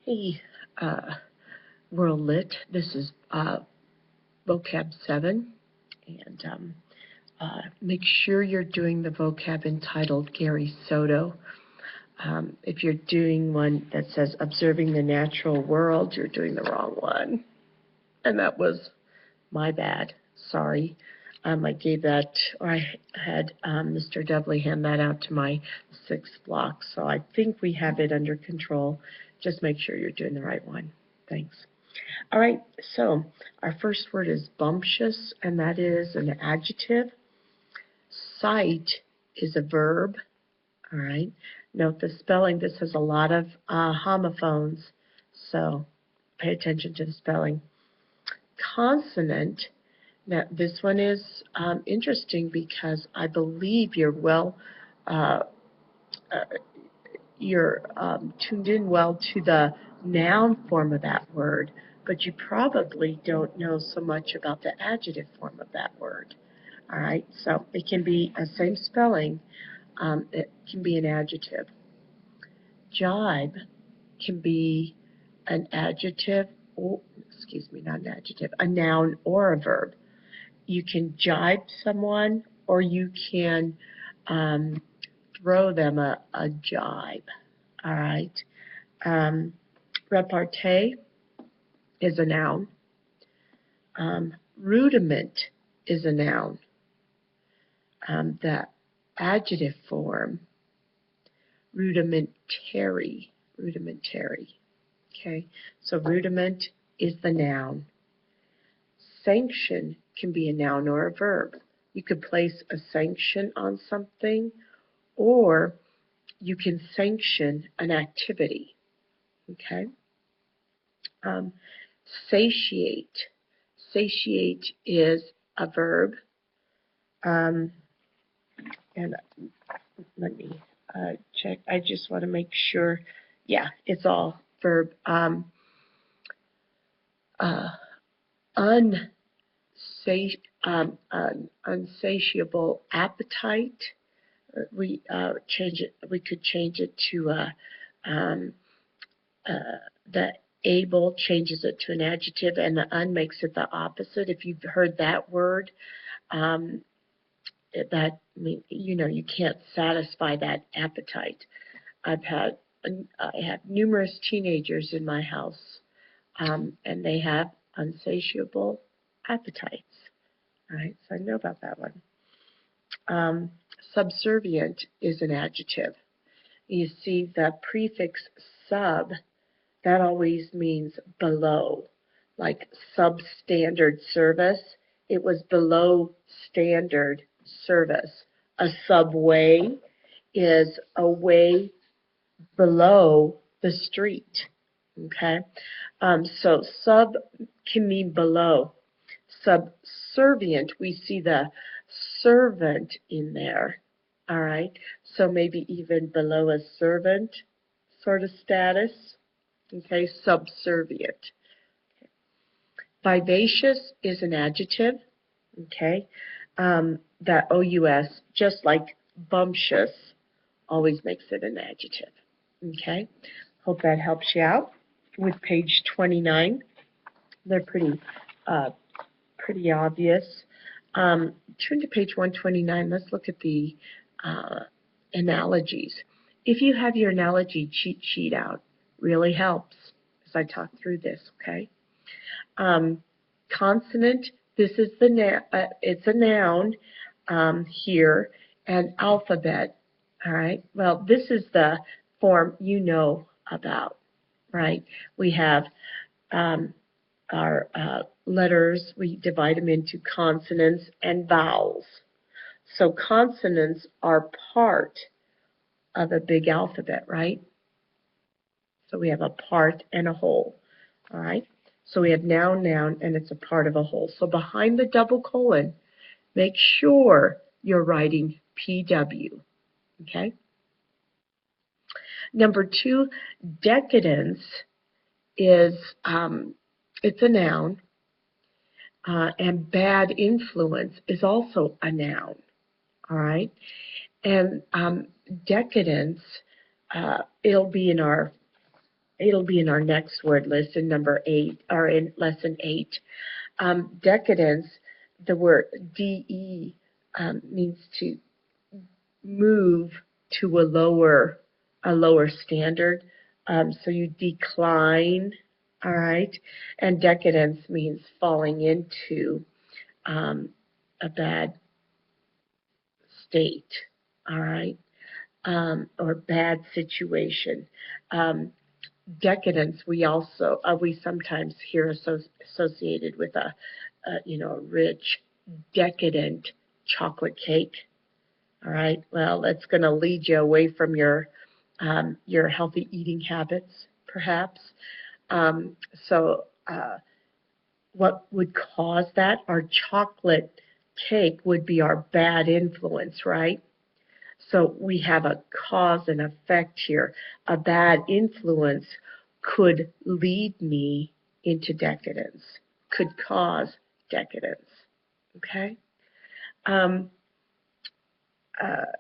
Hey, World Lit. This is Vocab 7, and make sure you're doing the vocab entitled Gary Soto. If you're doing one that says observing the natural world, you're doing the wrong one. And that was my bad. Sorry. I gave that, or I had Mr. Dudley hand that out to my 6th block, so I think we have it under control. Just make sure you're doing the right one. Thanks. All right, so our first word is bumptious, and that is an adjective. Sight is a verb. All right, note the spelling. This has a lot of homophones, so pay attention to the spelling. Consonant. Now, this one is interesting because I believe you're tuned in well to the noun form of that word, but you probably don't know so much about the adjective form of that word. All right, so it can be a same spelling. It can be an adjective. Jibe can be an adjective, or excuse me, not an adjective, a noun or a verb. You can jibe someone, or you can throw them a jibe. All right. Repartee is a noun. Rudiment is a noun. The adjective form, rudimentary. Okay, so rudiment is the noun. Sanction can be a noun or a verb. You could place a sanction on something, or you can sanction an activity. Okay. Satiate. Satiate is a verb. And let me check. I just want to make sure. Yeah, it's all verb. Unsatiable appetite. We change it. We could change it to the able changes it to an adjective, and the un makes it the opposite. If you've heard that word, that you can't satisfy that appetite. I have numerous teenagers in my house, and they have unsatiable appetites. All right, so I know about that one. Subservient is an adjective. You see the prefix sub, that always means below, like substandard service. It was below standard service. A subway is a way below the street. Okay, so sub can mean below. Subservient, we see the servant in there. All right, so maybe even below a servant sort of status. Okay, subservient. Vivacious is an adjective. Okay, that OUS, just like bumptious, always makes it an adjective. Okay, hope that helps you out with page 29. They're pretty obvious. Turn to page 129. Let's look at the analogies. If you have your analogy cheat sheet out, really helps as I talk through this. Okay. Consonant. This is it's a noun here, and alphabet. All right. Well, this is the form you know about, right? We have our letters. We divide them into consonants and vowels. So consonants are part of a big alphabet, right? So we have a part and a whole. All right. So we have noun, and it's a part of a whole. So behind the double colon, make sure you're writing PW. Okay. Number 2, decadence is it's a noun, and bad influence is also a noun. All right, and decadence, it'll be in our It'll be in our next word list in number 8, or in lesson 8. Decadence, the word DE, means to move to a lower standard. So you decline, all right? And decadence means falling into a bad state, all right? Or bad situation. Decadence, we sometimes hear associated with a rich, decadent chocolate cake. All right. Well, that's going to lead you away from your healthy eating habits, perhaps. So, what would cause that? Our chocolate cake would be our bad influence, right? So we have a cause and effect here. A bad influence could lead me into decadence, could cause decadence. Okay?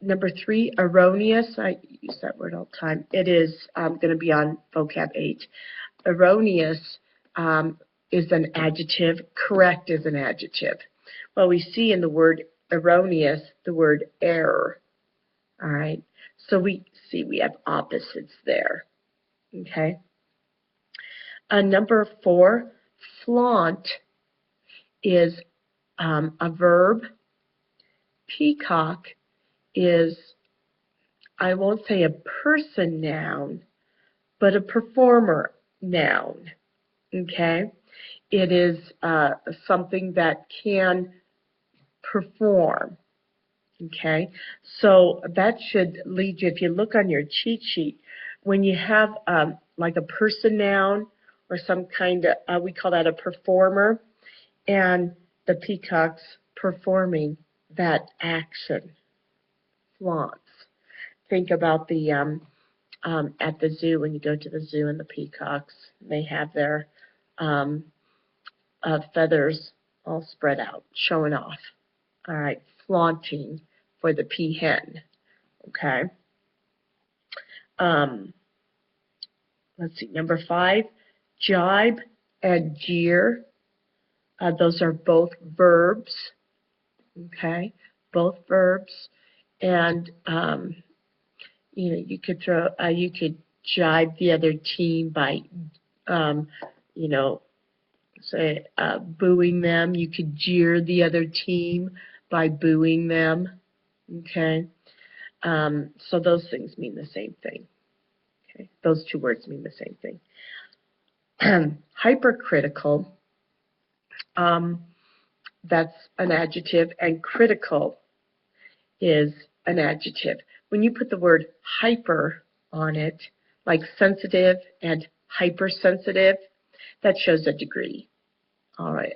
Number 3, erroneous. I use that word all the time. It is going to be on Vocab 8. Erroneous is an adjective. Correct is an adjective. Well, we see in the word erroneous the word error. All right. So we have opposites there. Okay. Number 4, flaunt is a verb. Peacock is, I won't say a person noun, but a performer noun. Okay. It is something that can perform. Okay, so that should lead you, if you look on your cheat sheet, when you have like a person noun or some kind of, we call that a performer, and the peacock's performing that action, flaunts. Think about the, at the zoo, when you go to the zoo and the peacocks, they have their feathers all spread out, showing off. All right, flaunting for the peahen. Okay. Let's see, number 5, jibe and jeer. Those are both verbs. Okay, both verbs. And you could jibe the other team by say booing them. You could jeer the other team by booing them. Okay. So those things mean the same thing. Okay, those two words mean the same thing. Hypercritical, that's an adjective, and critical is an adjective. When you put the word hyper on it, like sensitive and hypersensitive, that shows a degree. All right.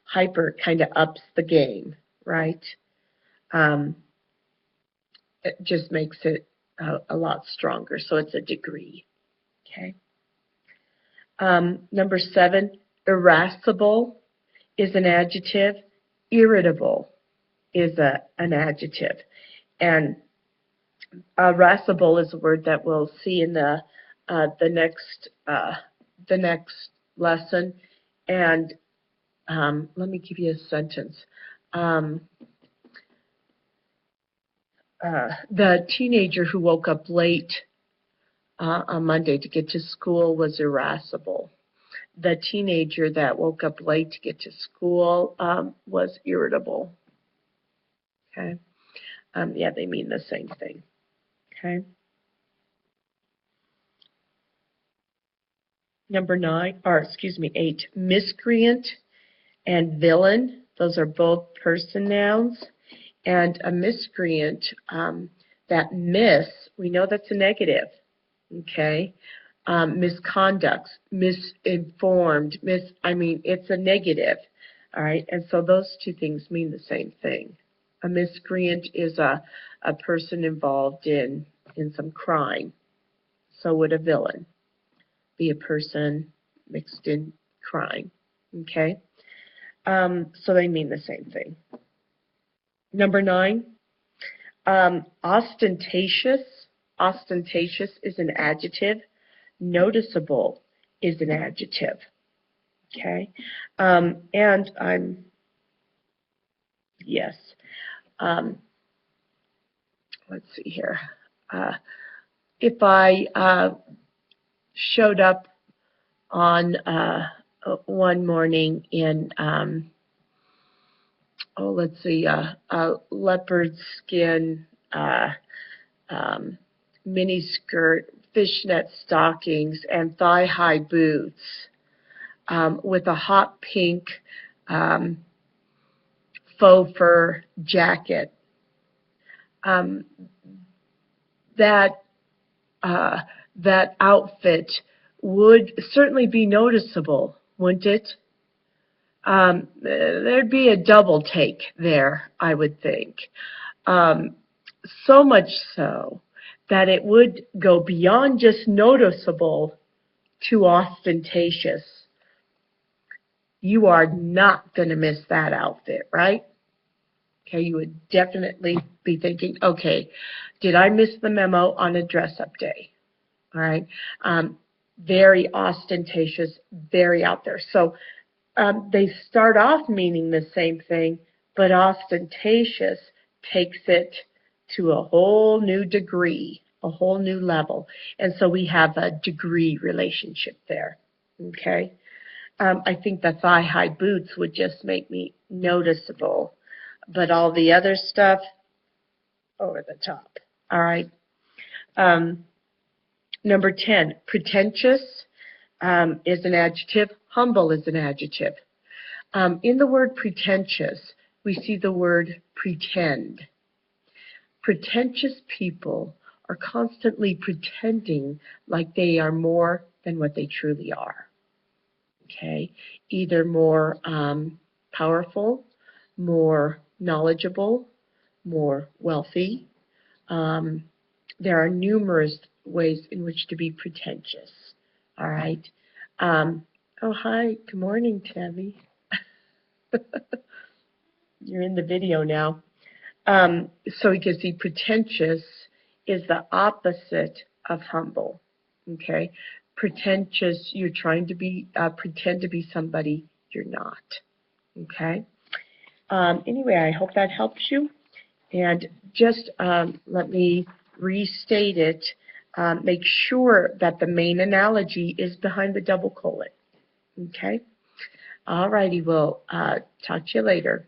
Hyper kind of ups the game, right? It just makes it a lot stronger, so it's a degree. Okay. Number 7, irascible is an adjective. Irritable is an adjective. And irascible is a word that we'll see in the next lesson. And let me give you a sentence. The teenager who woke up late on Monday to get to school was irascible. The teenager that woke up late to get to school was irritable. Okay. Yeah, they mean the same thing. Okay. Number 8, miscreant and villain. Those are both person nouns. And a miscreant, that miss, we know that's a negative. Okay. Misconduct, misinformed, it's a negative. All right. And so those two things mean the same thing. A miscreant is a person involved in some crime. So would a villain be a person mixed in crime. Okay. So they mean the same thing. Number 9, ostentatious. Ostentatious is an adjective. Noticeable is an adjective. Okay? And I'm, yes. Let's see here. If I showed up on one morning in, let's see, leopard skin, mini skirt, fishnet stockings, and thigh-high boots with a hot pink faux fur jacket. That outfit would certainly be noticeable, wouldn't it? There'd be a double take there, I would think. So much so that it would go beyond just noticeable to ostentatious. You are not going to miss that outfit, right? Okay, you would definitely be thinking, okay, did I miss the memo on a dress-up day? All right, very ostentatious, very out there. So they start off meaning the same thing, but ostentatious takes it to a whole new degree, a whole new level. And so we have a degree relationship there, okay? I think the thigh-high boots would just make me noticeable, but all the other stuff, over the top, all right? Number 10, pretentious is an adjective. Humble is an adjective. In the word pretentious, we see the word pretend. Pretentious people are constantly pretending like they are more than what they truly are. Okay? Either more powerful, more knowledgeable, more wealthy. There are numerous ways in which to be pretentious. All right? Oh, hi. Good morning, Tammy. You're in the video now. So you can see pretentious is the opposite of humble. Okay? Pretentious, you're trying to be, pretend to be somebody you're not. Okay? Anyway, I hope that helps you. And just let me restate it. Make sure that the main analogy is behind the double colon. Okay? All righty, we'll talk to you later.